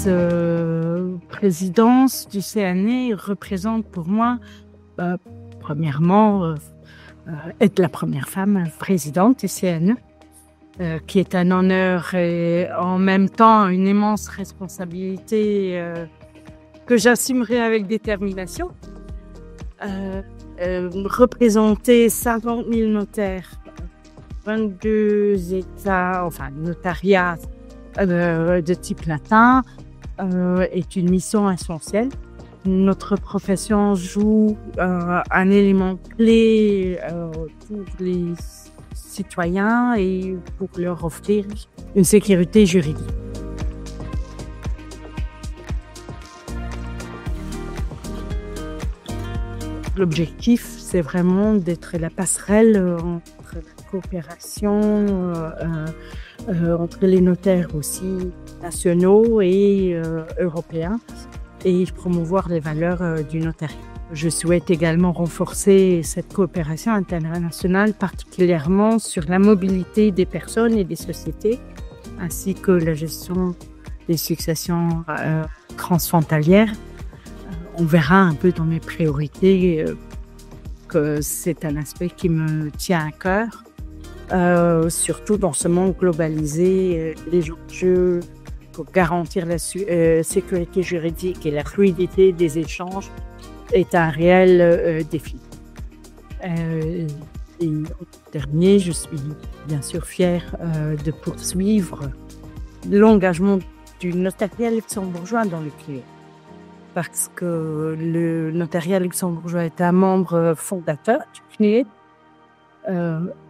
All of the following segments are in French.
vice-présidence du CNE représente pour moi, premièrement, être la première femme présidente du CNE, qui est un honneur et en même temps une immense responsabilité que j'assumerai avec détermination. Représenter 50 000 notaires, 22 États, enfin notariats de type latin, est une mission essentielle. Notre profession joue un élément clé pour les citoyens et pour leur offrir une sécurité juridique. L'objectif, c'est vraiment d'être la passerelle entre la coopération entre les notaires aussi nationaux et européens et promouvoir les valeurs du notariat. Je souhaite également renforcer cette coopération internationale, particulièrement sur la mobilité des personnes et des sociétés, ainsi que la gestion des successions transfrontalières. On verra un peu dans mes priorités que c'est un aspect qui me tient à cœur, surtout dans ce monde globalisé, les enjeux pour garantir la sécurité juridique et la fluidité des échanges est un réel défi. Et en dernier, je suis bien sûr fière de poursuivre l'engagement du notariat luxembourgeois dans le CNUE. Parce que le notariat luxembourgeois est un membre fondateur du CNUE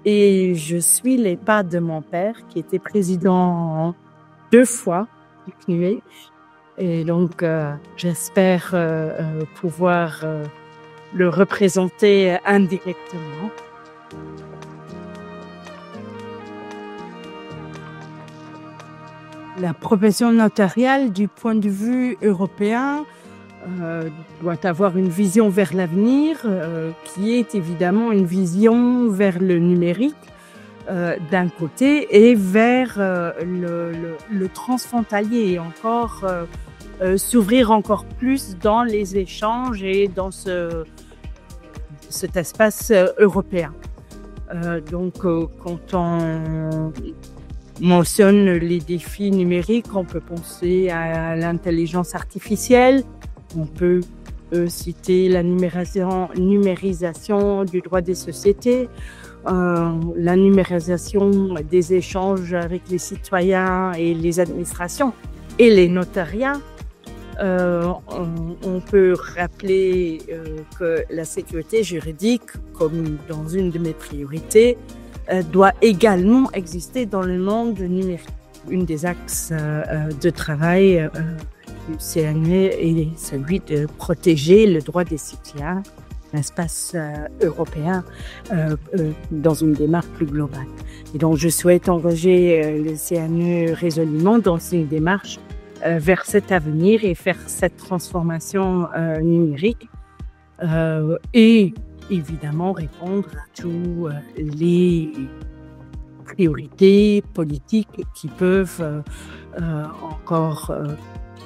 et je suis les pas de mon père qui était président 2 fois du CNUE et donc j'espère pouvoir le représenter indirectement. La profession notariale du point de vue européen doit avoir une vision vers l'avenir qui est évidemment une vision vers le numérique d'un côté et vers le transfrontalier et encore s'ouvrir encore plus dans les échanges et dans cet espace européen. Donc quand on mentionne les défis numériques, on peut penser à l'intelligence artificielle. On peut citer la numérisation du droit des sociétés, la numérisation des échanges avec les citoyens et les administrations et les notariats. On peut rappeler que la sécurité juridique, comme dans une de mes priorités, doit également exister dans le monde numérique. Une des axes de travail du CNE est celui de protéger le droit des citoyens, l'espace européen, dans une démarche plus globale. Et donc, je souhaite engager le CNE résolument dans une démarche vers cet avenir et vers cette transformation numérique et évidemment répondre à tous les priorités politiques qui peuvent encore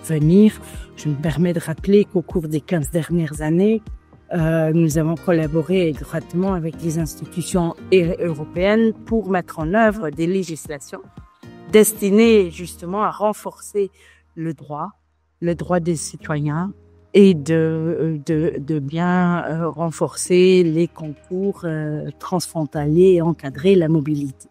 venir. Je me permets de rappeler qu'au cours des 15 dernières années, nous avons collaboré étroitement avec les institutions européennes pour mettre en œuvre des législations destinées justement à renforcer le droit des citoyens et de bien renforcer les concours transfrontaliers et encadrer la mobilité.